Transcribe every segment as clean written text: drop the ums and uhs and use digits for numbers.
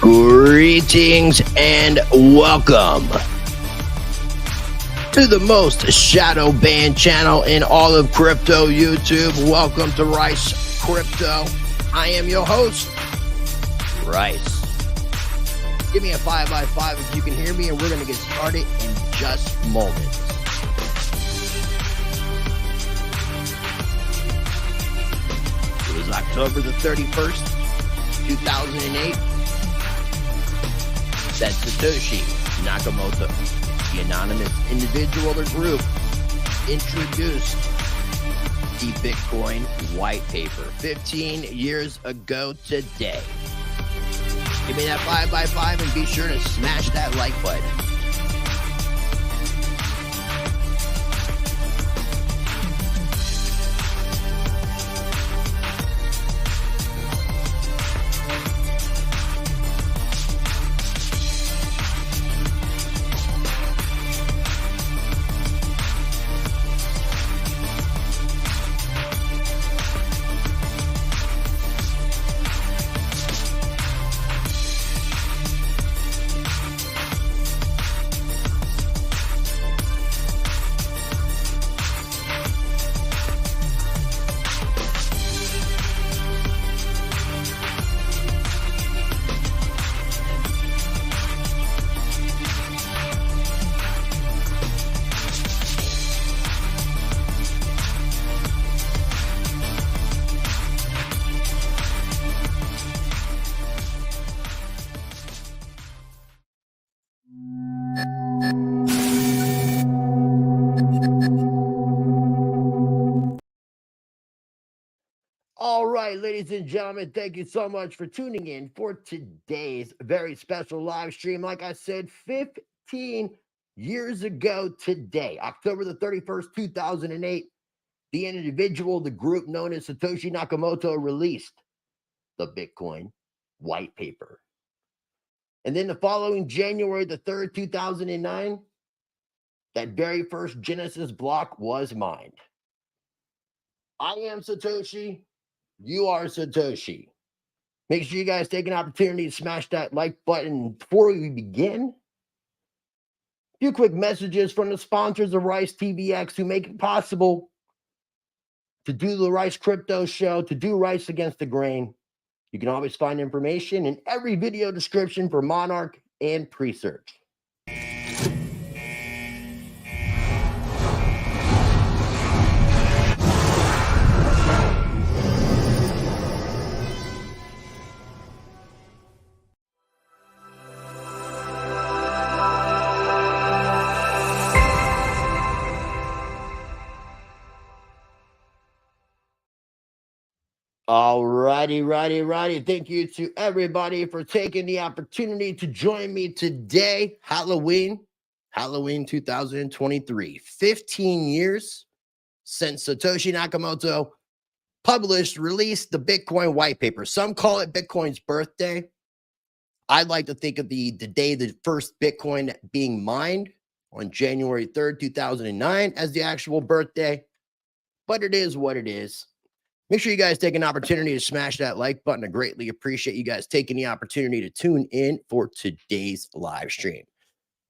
Greetings and welcome to the most shadow banned channel in all of crypto YouTube. Welcome to Rice Crypto. I am your host, Rice. Give me a 5x5 if you can hear me, and we're going to get started in just moments. It was October the 31st, 2008. That Satoshi Nakamoto, the anonymous individual or group, introduced the Bitcoin white paper 15 years ago today. Give me that 5x5 and be sure to smash that like button. All right, ladies and gentlemen, thank you so much for tuning in for today's very special live stream. Like I said, 15 years ago today, October the 31st, 2008, the individual, the group known as Satoshi Nakamoto, released the Bitcoin white paper. And then the following January the 3rd, 2009, that very first Genesis block was mined. I am Satoshi. You are Satoshi. Make sure you guys take an opportunity to smash that like button before we begin. A few quick messages from the sponsors of Rice TVX who make it possible to do the Rice Crypto Show, to do Rice Against the Grain. You can always find information in every video description for Monarch and Presearch. All righty. Thank you to everybody for taking the opportunity to join me today. Halloween 2023. 15 years since Satoshi Nakamoto released the Bitcoin white paper. Some call it Bitcoin's birthday. I'd like to think of the day the first Bitcoin being mined on January 3rd, 2009 as the actual birthday. But it is what it is. Make sure you guys take an opportunity to smash that like button. I greatly appreciate you guys taking the opportunity to tune in for today's live stream.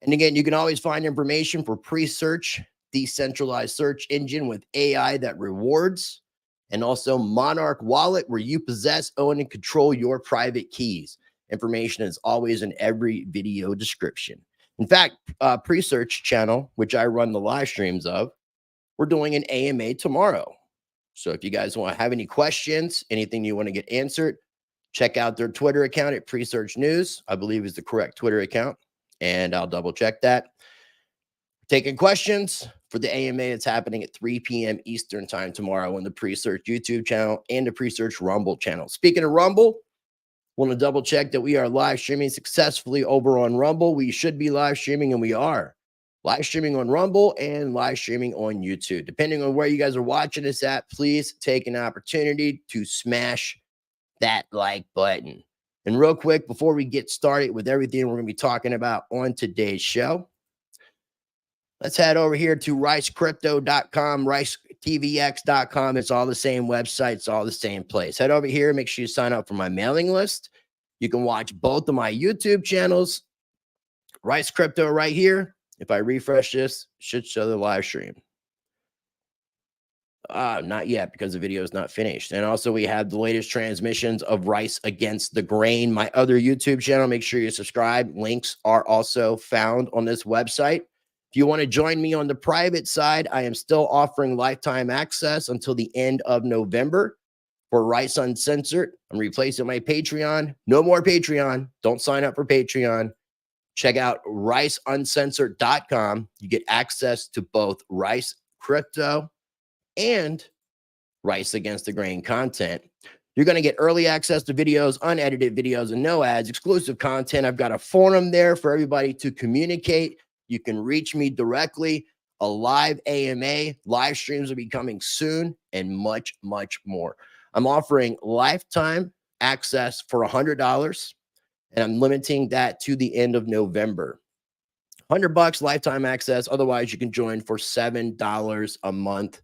And again, you can always find information for Presearch, decentralized search engine with AI that rewards, and also Monarch Wallet, where you possess, own, and control your private keys. Information is always in every video description. In fact, Presearch channel, which I run the live streams of, we're doing an AMA tomorrow. So if you guys want to have any questions, anything you want to get answered, check out their Twitter account at Presearch News, I believe is the correct Twitter account, and I'll double check that. Taking questions for the AMA that's happening at 3 p.m. Eastern time tomorrow on the Presearch YouTube channel and the Presearch Rumble channel. Speaking of Rumble, want to double check that we are live streaming successfully over on Rumble. We should be live streaming, and we are. Live streaming on Rumble and live streaming on YouTube. Depending on where you guys are watching this at, please take an opportunity to smash that like button. And real quick, before we get started with everything we're going to be talking about on today's show, let's head over here to ricecrypto.com, ricetvx.com. It's all the same website. It's all the same place. Head over here. Make sure you sign up for my mailing list. You can watch both of my YouTube channels, Rice Crypto right here. If I refresh this, should show the live stream. Not yet, because the video is not finished. And also we have the latest transmissions of Rice Against the Grain, my other YouTube channel. Make sure you subscribe. Links are also found on this website. If you want to join me on the private side, I am still offering lifetime access until the end of November for Rice Uncensored. I'm replacing my Patreon. No more Patreon. Don't sign up for Patreon. Check out riceuncensored.com. You get access to both Rice Crypto and Rice Against the Grain content. You're going to get early access to videos, unedited videos, and no ads, exclusive content. I've got a forum there for everybody to communicate. You can reach me directly. A live AMA, live streams will be coming soon, and much, much more. I'm offering lifetime access for $100, and I'm limiting that to the end of November. $100 lifetime access. Otherwise, you can join for $7 a month.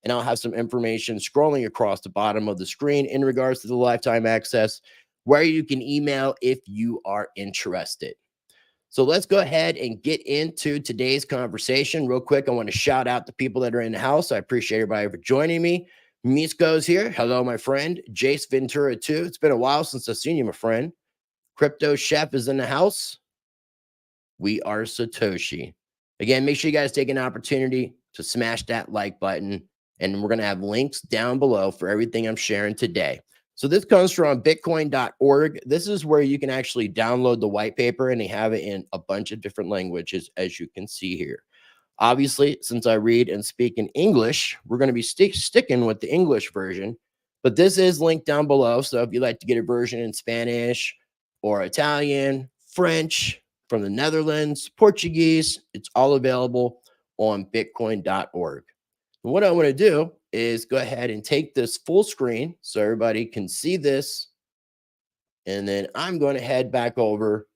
And I'll have some information scrolling across the bottom of the screen in regards to the lifetime access, where you can email if you are interested. So let's go ahead and get into today's conversation. Real quick, I want to shout out the people that are in the house. I appreciate everybody for joining me. Misko's here. Hello, my friend. Jace Ventura, too. It's been a while since I've seen you, my friend. Crypto Chef is in the house. We are Satoshi. Again, make sure you guys take an opportunity to smash that like button. And we're going to have links down below for everything I'm sharing today. So this comes from bitcoin.org. This is where you can actually download the white paper, and they have it in a bunch of different languages, as you can see here. Obviously, since I read and speak in English, we're going to be sticking with the English version. But this is linked down below. So if you'd like to get a version in Spanish or Italian, French, from the Netherlands, Portuguese, it's all available on bitcoin.org. What I want to do is go ahead and take this full screen so everybody can see this. And then I'm going to head back over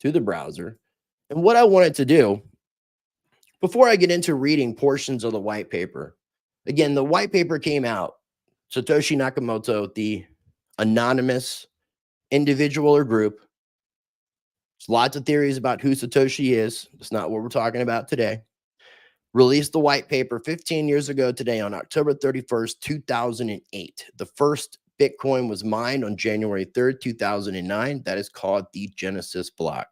to the browser. And what I wanted to do before I get into reading portions of the white paper, again, the white paper came out. Satoshi Nakamoto, the anonymous individual or group. There's lots of theories about who Satoshi is. That's not what we're talking about today. Released the white paper 15 years ago today on October 31st, 2008. The first Bitcoin was mined on January 3rd, 2009. That is called the Genesis block.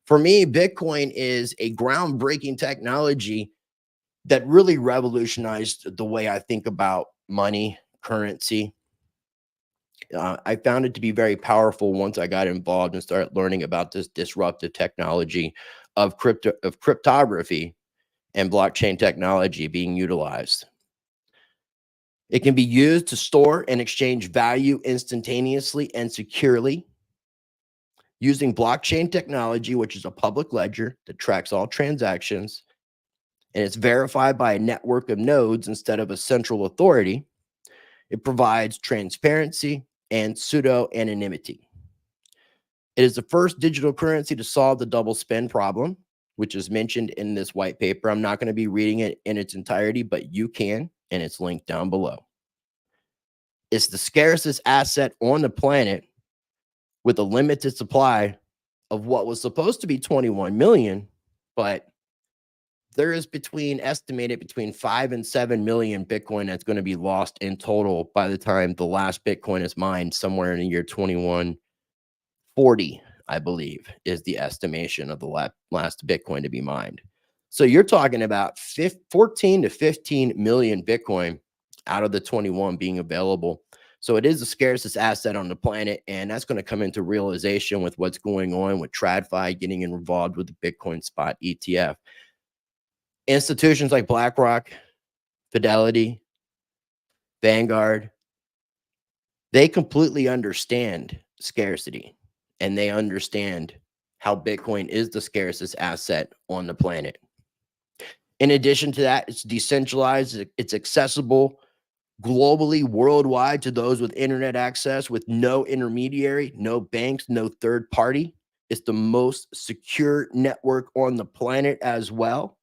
For me, Bitcoin is a groundbreaking technology that really revolutionized the way I think about money, currency. I found it to be very powerful once I got involved and started learning about this disruptive technology of cryptography and blockchain technology being utilized. It can be used to store and exchange value instantaneously and securely using blockchain technology, which is a public ledger that tracks all transactions, and it's verified by a network of nodes instead of a central authority. It provides transparency and pseudo-anonymity. It is the first digital currency to solve the double spend problem, which is mentioned in this white paper. I'm not going to be reading it in its entirety, but you can, and it's linked down below. It's the scarcest asset on the planet with a limited supply of what was supposed to be 21 million, but there is estimated between 5 and 7 million Bitcoin that's going to be lost in total by the time the last Bitcoin is mined, somewhere in the year 2140, I believe, is the estimation of the last Bitcoin to be mined. So you're talking about 14 to 15 million Bitcoin out of the 21 being available. So it is the scarcest asset on the planet, and that's going to come into realization with what's going on with TradFi getting involved with the Bitcoin spot ETF. Institutions like BlackRock, Fidelity, Vanguard, they completely understand scarcity, and they understand how Bitcoin is the scarcest asset on the planet. In addition to that, it's decentralized, it's accessible globally, worldwide, to those with internet access, with no intermediary, no banks, no third party. It's the most secure network on the planet as well.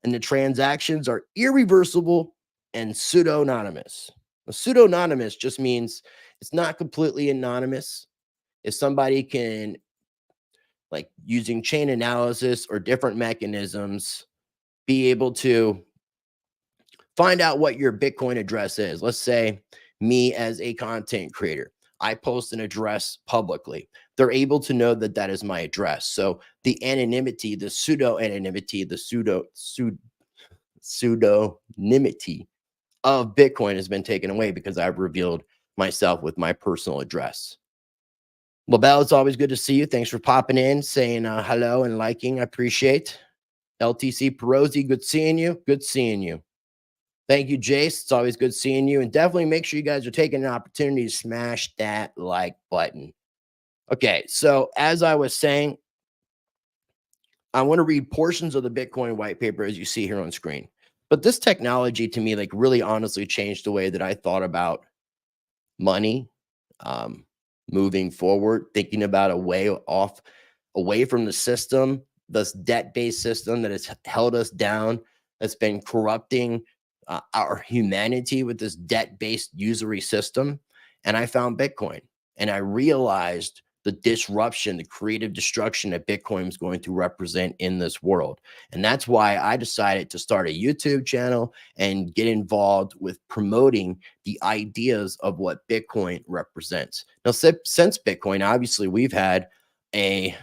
And the transactions are irreversible and pseudo-anonymous. Pseudo-anonymous just means it's not completely anonymous. If somebody can, like using chain analysis or different mechanisms, be able to find out what your Bitcoin address is. Let's say me as a content creator, I post an address publicly. They're able to know that that is my address. So the anonymity, the pseudo-anonymity, the pseudonymity of Bitcoin has been taken away because I've revealed myself with my personal address. LaBelle, it's always good to see you. Thanks for popping in, saying hello and liking. I appreciate. LTC Perosi, good seeing you. Good seeing you. Thank you, Jace. It's always good seeing you. And definitely make sure you guys are taking an opportunity to smash that like button. Okay, so as I was saying, I want to read portions of the Bitcoin white paper as you see here on screen. But this technology to me, like, really honestly changed the way that I thought about money, moving forward, thinking about a way off, away from the system, this debt-based system that has held us down, that's been corrupting our humanity with this debt-based usury system. And I found Bitcoin, and I realized the disruption, the creative destruction that Bitcoin is going to represent in this world. And that's why I decided to start a YouTube channel and get involved with promoting the ideas of what Bitcoin represents. Now, since Bitcoin, obviously, we've had a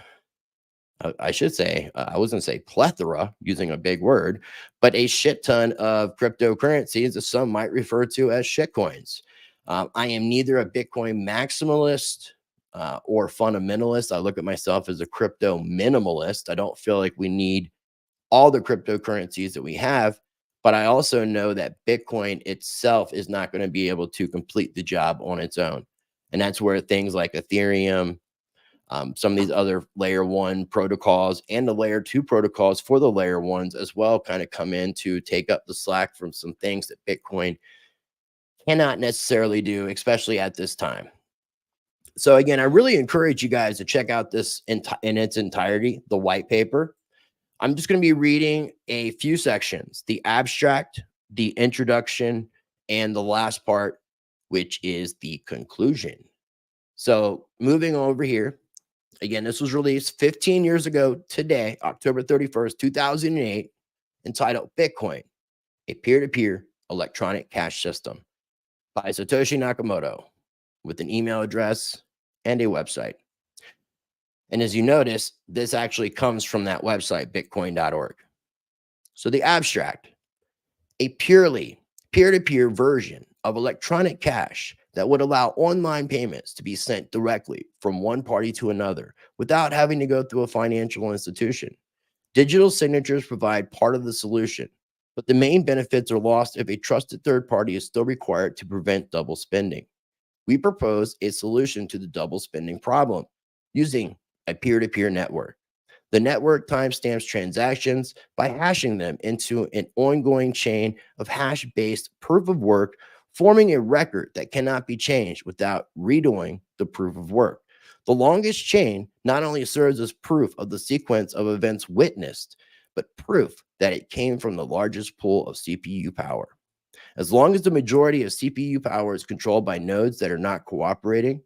I should say, I was going to say plethora, using a big word, but a shit ton of cryptocurrencies that some might refer to as shitcoins. I am neither a Bitcoin maximalist or fundamentalist. I look at myself as a crypto minimalist. I don't feel like we need all the cryptocurrencies that we have, but I also know that Bitcoin itself is not going to be able to complete the job on its own. And that's where things like Ethereum, some of these other layer one protocols and the layer two protocols for the layer ones as well kind of come in to take up the slack from some things that Bitcoin cannot necessarily do, especially at this time. So again, I really encourage you guys to check out this in its entirety, the white paper. I'm just going to be reading a few sections, the abstract, the introduction, and the last part, which is the conclusion. So moving over here, again, this was released 15 years ago today, October 31st, 2008, entitled Bitcoin, a peer-to-peer electronic cash system by Satoshi Nakamoto, with an email address and a website. And as you notice, this actually comes from that website, bitcoin.org. So the abstract, a purely peer-to-peer version of electronic cash that would allow online payments to be sent directly from one party to another without having to go through a financial institution. Digital signatures provide part of the solution, but the main benefits are lost if a trusted third party is still required to prevent double spending. We propose a solution to the double spending problem using a peer-to-peer network. The network timestamps transactions by hashing them into an ongoing chain of hash-based proof of work, forming a record that cannot be changed without redoing the proof of work. The longest chain not only serves as proof of the sequence of events witnessed, but proof that it came from the largest pool of CPU power. As long as the majority of CPU power is controlled by nodes that are not cooperating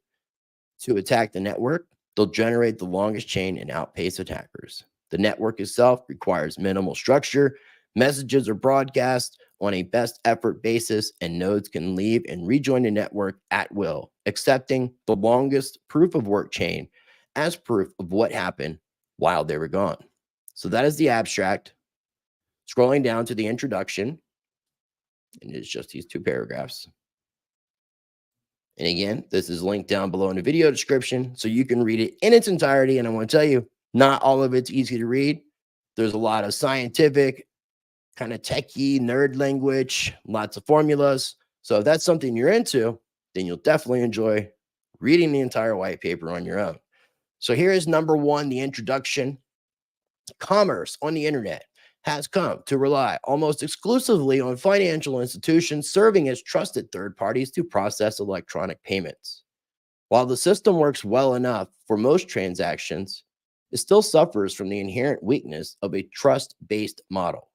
to attack the network, they'll generate the longest chain and outpace attackers. The network itself requires minimal structure. Messages are broadcast on a best effort basis, and nodes can leave and rejoin the network at will, accepting the longest proof of work chain as proof of what happened while they were gone. So that is the abstract. Scrolling down to the introduction, and it's just these two paragraphs. And again, this is linked down below in the video description so you can read it in its entirety. And I want to tell you, not all of it's easy to read. There's a lot of scientific, kind of techie, nerd language, lots of formulas. So if that's something you're into, then you'll definitely enjoy reading the entire white paper on your own. So here is number one, the introduction. Commerce on the internet has come to rely almost exclusively on financial institutions serving as trusted third parties to process electronic payments. While the system works well enough for most transactions, it still suffers from the inherent weakness of a trust-based model.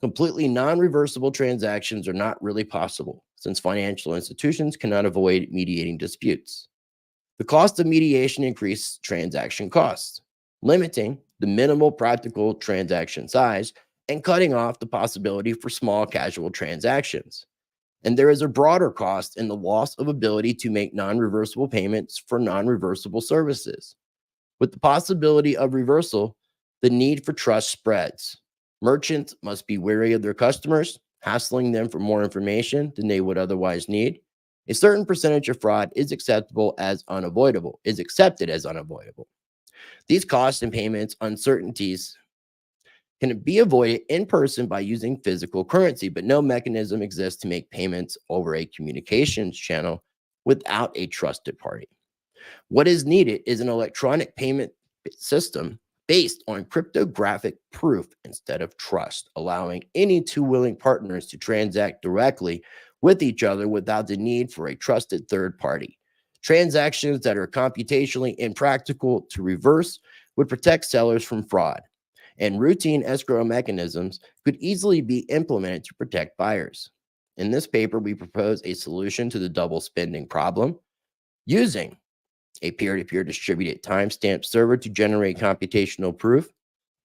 Completely non-reversible transactions are not really possible, since financial institutions cannot avoid mediating disputes. The cost of mediation increased transaction costs, limiting the minimal practical transaction size and cutting off the possibility for small casual transactions. And there is a broader cost in the loss of ability to make non-reversible payments for non-reversible services. With the possibility of reversal, the need for trust spreads. Merchants must be wary of their customers, hassling them for more information than they would otherwise need. A certain percentage of fraud is accepted as unavoidable. These costs and payments uncertainties can be avoided in person by using physical currency, but no mechanism exists to make payments over a communications channel without a trusted party. What is needed is an electronic payment system based on cryptographic proof instead of trust, allowing any two willing partners to transact directly with each other without the need for a trusted third party. Transactions that are computationally impractical to reverse would protect sellers from fraud, and routine escrow mechanisms could easily be implemented to protect buyers. In this paper, we propose a solution to the double spending problem using a peer-to-peer distributed timestamp server to generate computational proof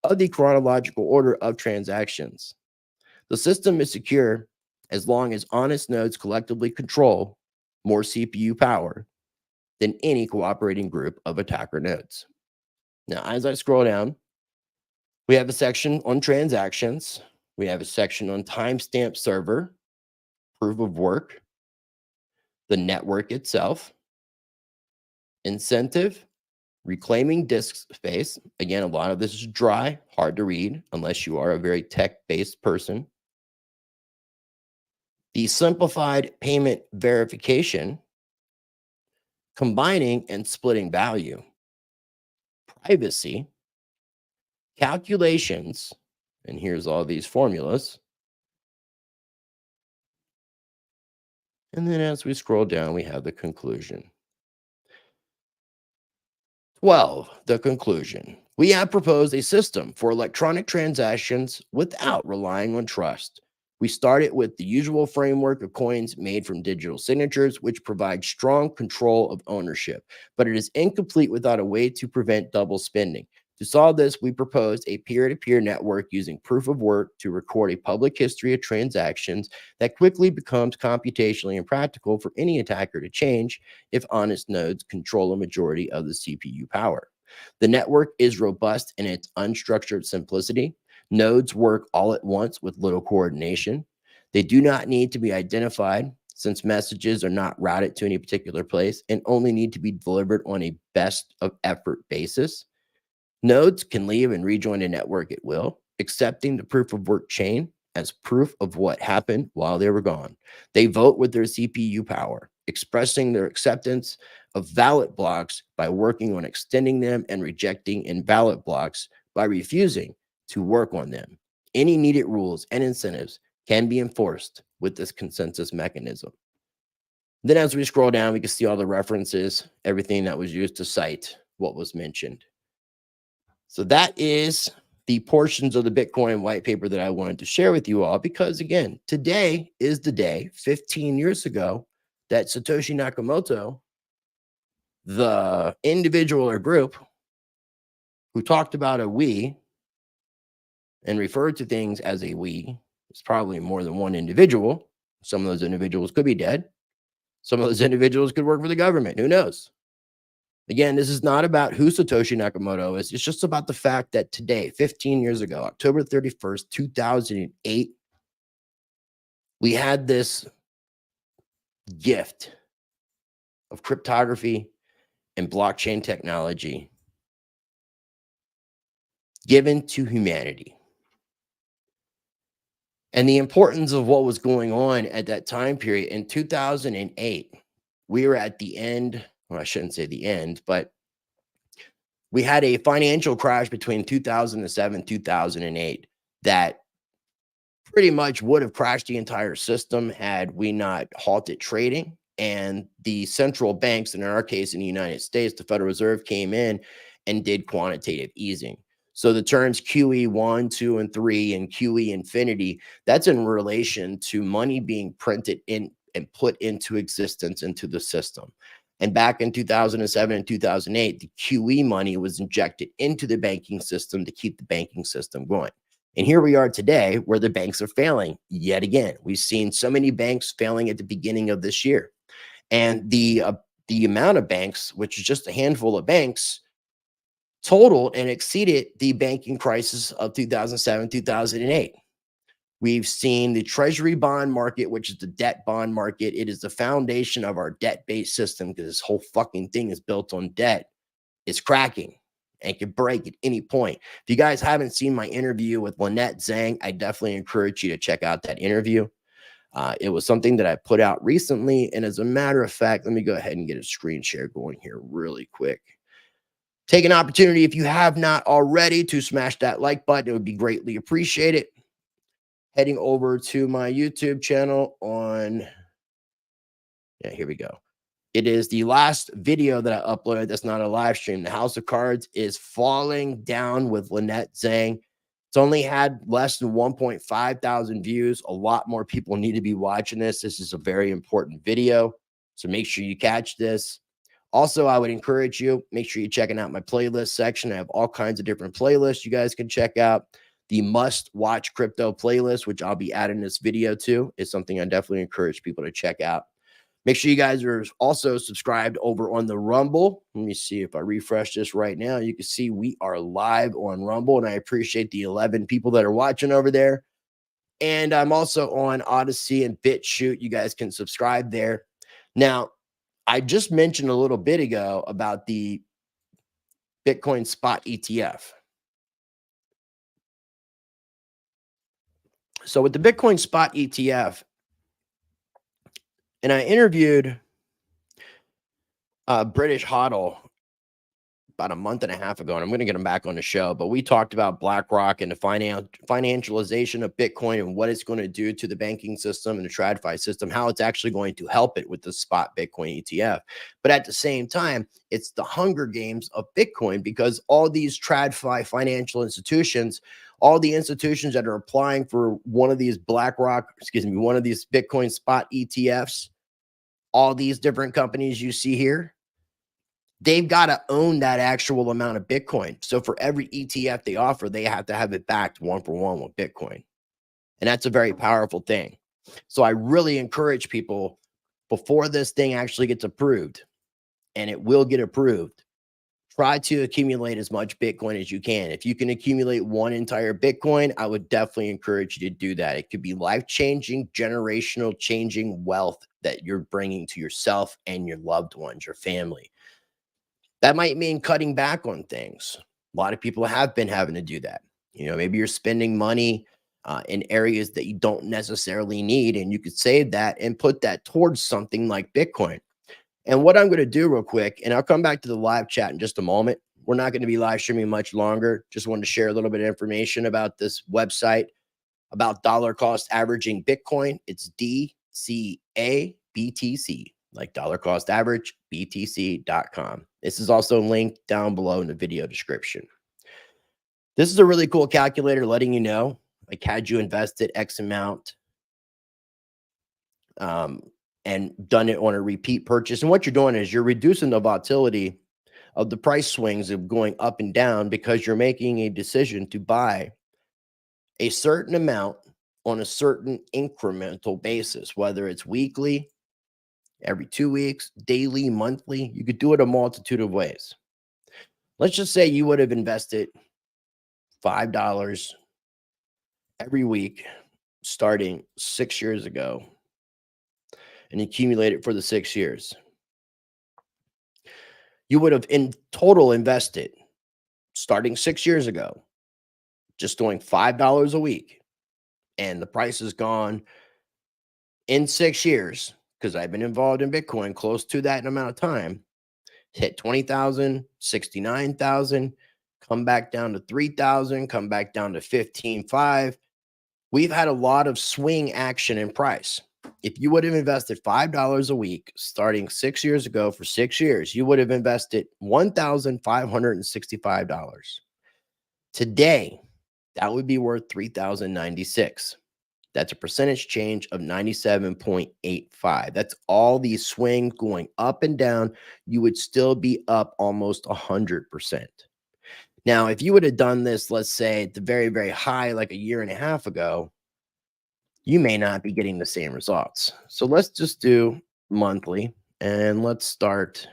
of the chronological order of transactions. The system is secure as long as honest nodes collectively control more CPU power than any cooperating group of attacker nodes. Now, as I scroll down, we have a section on transactions. We have a section on timestamp server, proof of work, the network itself, incentive, reclaiming disk space. Again, a lot of this is dry, hard to read unless you are a very tech-based person. The simplified payment verification, combining and splitting value, privacy, calculations, and here's all these formulas. And then as we scroll down, we have the conclusion. 12, the conclusion. We have proposed a system for electronic transactions without relying on trust. We started with the usual framework of coins made from digital signatures, which provide strong control of ownership, but it is incomplete without a way to prevent double spending. To solve this, we proposed a peer-to-peer network using proof of work to record a public history of transactions that quickly becomes computationally impractical for any attacker to change if honest nodes control a majority of the CPU power. The network is robust in its unstructured simplicity. Nodes work all at once with little coordination. They do not need to be identified since messages are not routed to any particular place and only need to be delivered on a best of effort basis. Nodes can leave and rejoin a network at will, accepting the proof of work chain as proof of what happened while they were gone. They vote with their CPU power, expressing their acceptance of valid blocks by working on extending them and rejecting invalid blocks by refusing to work on them. Any needed rules and incentives can be enforced with this consensus mechanism. Then as we scroll down, we can see all the references, everything that was used to cite what was mentioned. So that is the portions of the Bitcoin white paper that I wanted to share with you all, because again, today is the day 15 years ago that Satoshi Nakamoto, the individual or group who talked about a we and referred to things as a we, it's probably more than one individual. Some of those individuals could be dead. Some of those individuals could work for the government. Who knows? Again, this is not about who Satoshi Nakamoto is. It's just about the fact that today, 15 years ago, October 31st, 2008, we had this gift of cryptography and blockchain technology given to humanity. And the importance of what was going on at that time period in 2008, we were at the end. Well, I shouldn't say the end, but we had a financial crash between 2007 and 2008 that pretty much would have crashed the entire system had we not halted trading. And the central banks, and in our case in the United States, the Federal Reserve came in and did quantitative easing. So the terms QE1, 2, and 3 and QE infinity, that's in relation to money being printed in and put into existence into the system. And back in 2007 and 2008, the QE money was injected into the banking system to keep the banking system going. And here we are today where the banks are failing yet again. We've seen so many banks failing at the beginning of this year. And the amount of banks, which is just a handful of banks, totaled and exceeded the banking crisis of 2007, 2008. We've seen the treasury bond market, which is the debt bond market. It is the foundation of our debt-based system because this whole fucking thing is built on debt. It's cracking and can break at any point. If you guys haven't seen my interview with Lynette Zhang, I definitely encourage you to check out that interview. It was something that I put out recently. And as a matter of fact, let me go ahead and get a screen share going here really quick. Take an opportunity, if you have not already, to smash that like button. It would be greatly appreciated. Heading over to my YouTube channel on, here we go. It is the last video that I uploaded that's not a live stream. The House of Cards is falling down with Lynette Zhang. It's only had less than 1.5 thousand views. A lot more people need to be watching this. This is a very important video, so make sure you catch this. Also, I would encourage you, make sure you're checking out my playlist section. I have all kinds of different playlists you guys can check out. The must-watch crypto playlist, which I'll be adding this video to, is something I definitely encourage people to check out. Make sure you guys are also subscribed over on the Rumble. Let me see if I refresh this right now. You can see we are live on Rumble, and I appreciate the 11 people that are watching over there. And I'm also on Odyssey and BitChute. You guys can subscribe there. Now, I just mentioned a little bit ago about the Bitcoin spot ETF. So with the Bitcoin spot ETF, and I interviewed British Hodl about a month and a half ago, and I'm going to get him back on the show, but we talked about BlackRock and the financialization of Bitcoin and what it's going to do to the banking system and the TradFi system, how it's actually going to help it with the spot Bitcoin ETF. But at the same time, it's the Hunger Games of Bitcoin, because all these TradFi financial institutions, all the institutions that are applying for one of these one of these Bitcoin spot ETFs, all these different companies you see here, they've got to own that actual amount of Bitcoin. So for every ETF they offer, they have to have it backed 1-for-1 with Bitcoin. And that's a very powerful thing. So I really encourage people, before this thing actually gets approved, and it will get approved, try to accumulate as much Bitcoin as you can. If you can accumulate one entire Bitcoin, I would definitely encourage you to do that. It could be life-changing, generational changing wealth that you're bringing to yourself and your loved ones, your family. That might mean cutting back on things. A lot of people have been having to do that. You know, maybe you're spending money in areas that you don't necessarily need, and you could save that and put that towards something like Bitcoin. And what I'm going to do real quick, and I'll come back to the live chat in just a moment. We're not going to be live streaming much longer. Just wanted to share a little bit of information about this website, about dollar cost averaging Bitcoin. It's DCA BTC. Like dollar cost average, BTC.com. This is also linked down below in the video description. This is a really cool calculator letting you know, like, had you invested X amount and done it on a repeat purchase. And what you're doing is you're reducing the volatility of the price swings of going up and down, because you're making a decision to buy a certain amount on a certain incremental basis, whether it's weekly, every 2 weeks, daily, monthly. You could do it a multitude of ways. Let's just say you would have invested $5 every week starting 6 years ago and accumulated for the 6 years. You would have in total invested, starting 6 years ago, just doing $5 a week, and the price has gone in 6 years, because I've been involved in Bitcoin close to that amount of time, hit 20,000, 69,000, come back down to 3,000, come back down to 15.5. We've had a lot of swing action in price. If you would have invested $5 a week starting 6 years ago for 6 years, you would have invested $1,565. Today, that would be worth $3,096. That's a percentage change of 97.85. That's all these swings going up and down. You would still be up almost 100%. Now, if you would have done this, let's say at the very, very high, like a year and a half ago, you may not be getting the same results. So let's just do monthly, and let's start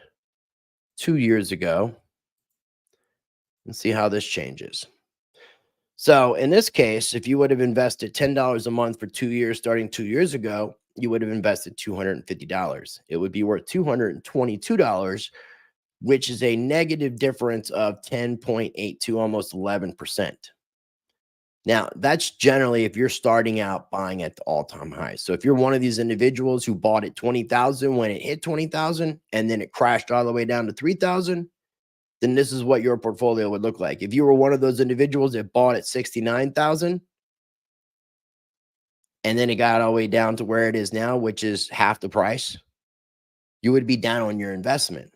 2 years ago and see how this changes. So in this case, if you would have invested $10 a month for 2 years, starting 2 years ago, you would have invested $250. It would be worth $222, which is a negative difference of 10.82, almost 11%. Now, that's generally if you're starting out buying at the all-time high. So if you're one of these individuals who bought at 20,000 when it hit 20,000 and then it crashed all the way down to 3,000, then this is what your portfolio would look like. If you were one of those individuals that bought at 69,000 and then it got all the way down to where it is now, which is half the price, you would be down on your investment.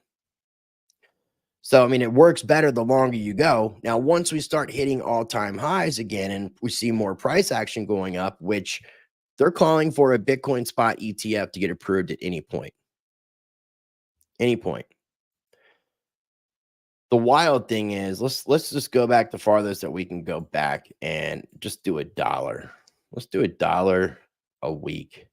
So, I mean, it works better the longer you go. Now, once we start hitting all-time highs again and we see more price action going up, which they're calling for a Bitcoin spot ETF to get approved at any point. Any point. The wild thing is, let's just go back the farthest that we can go back and just do $1. Let's do $1 a week.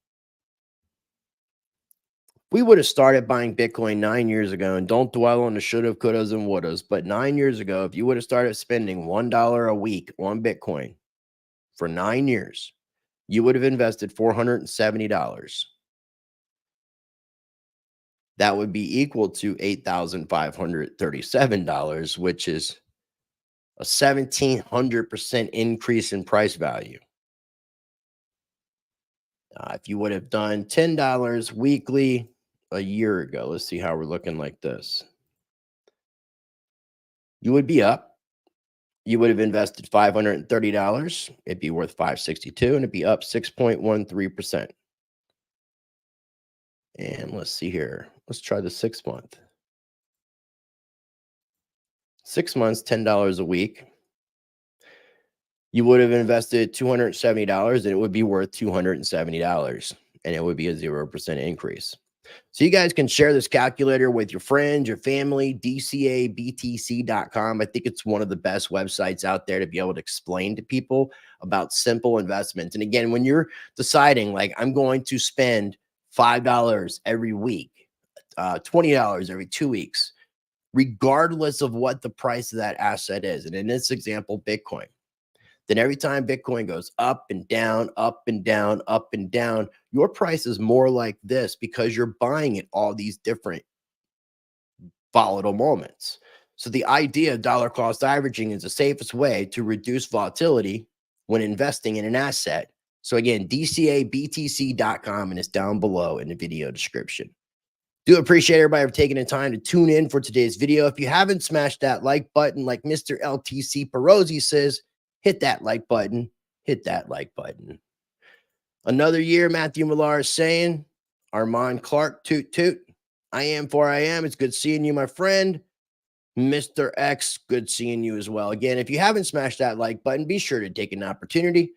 We would have started buying Bitcoin 9 years ago, and don't dwell on the shoulda, couldas, and wouldas, but 9 years ago, if you would have started spending $1 a week on Bitcoin for 9 years, you would have invested $470. That would be equal to $8,537, which is a 1,700% increase in price value. If you would have done $10 weekly a year ago, let's see how we're looking like this. You would be up. You would have invested $530. It'd be worth $562, and it'd be up 6.13%. And let's see here. Let's try the 6 month. 6 months, $10 a week. You would have invested $270, and it would be worth $270, and it would be a 0% increase. So you guys can share this calculator with your friends, your family, DCABTC.com. I think it's one of the best websites out there to be able to explain to people about simple investments. And again, when you're deciding, like, I'm going to spend $5 every week, $20 every 2 weeks, regardless of what the price of that asset is. And in this example, Bitcoin. Then every time Bitcoin goes up and down, up and down, up and down, your price is more like this because you're buying at all these different volatile moments. So the idea of dollar cost averaging is the safest way to reduce volatility when investing in an asset. So again, DCABTC.com, and it's down below in the video description. Do appreciate everybody for taking the time to tune in for today's video. If you haven't smashed that like button, like Mr. LTC Perozzi says, hit that like button. Hit that like button. Another year, Matthew Millar is saying, Armand Clark, toot toot. I am for I am. It's good seeing you, my friend. Mr. X, good seeing you as well. Again, if you haven't smashed that like button, be sure to take an opportunity.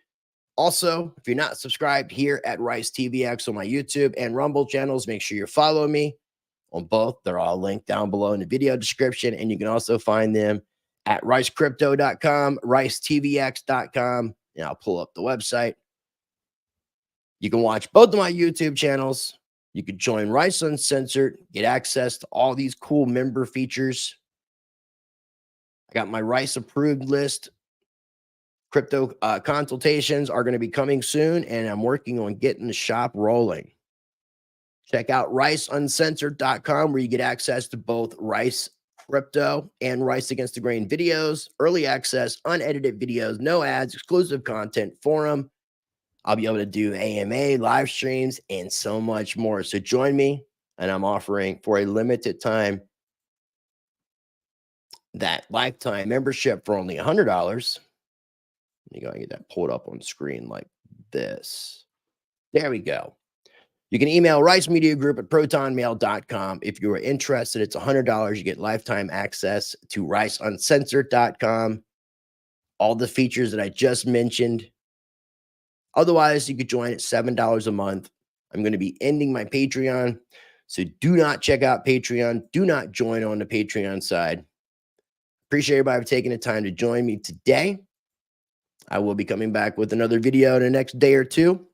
Also, if you're not subscribed here at Rice TVX on my YouTube and Rumble channels, make sure you follow me on both. They're all linked down below in the video description, and you can also find them at ricecrypto.com, ricetvx.com, and I'll pull up the website. You can watch both of my YouTube channels. You can join Rice Uncensored, get access to all these cool member features. I got my Rice approved list. Crypto consultations are going to be coming soon, and I'm working on getting the shop rolling. Check out riceuncensored.com, where you get access to both Rice Crypto and Rice Against the Grain videos, early access, unedited videos, no ads, exclusive content, forum. I'll be able to do AMA, live streams, and so much more. So join me, and I'm offering for a limited time that lifetime membership for only $100. Let me go and get that pulled up on the screen like this. There we go. You can email Rice Media Group at protonmail.com. If you are interested, it's $100. You get lifetime access to riceuncensored.com. All the features that I just mentioned. Otherwise, you could join at $7 a month. I'm going to be ending my Patreon. So do not check out Patreon. Do not join on the Patreon side. Appreciate everybody for taking the time to join me today. I will be coming back with another video in the next day or two,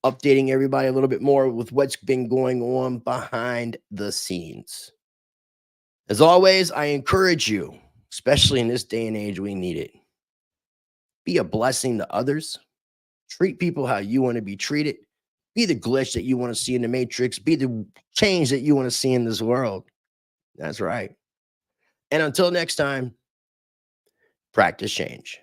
updating everybody a little bit more with what's been going on behind the scenes. As always, I encourage you, especially in this day and age, we need it. Be a blessing to others. Treat people how you want to be treated. Be the glitch that you want to see in the matrix. Be the change that you want to see in this world. That's right. And until next time, practice change.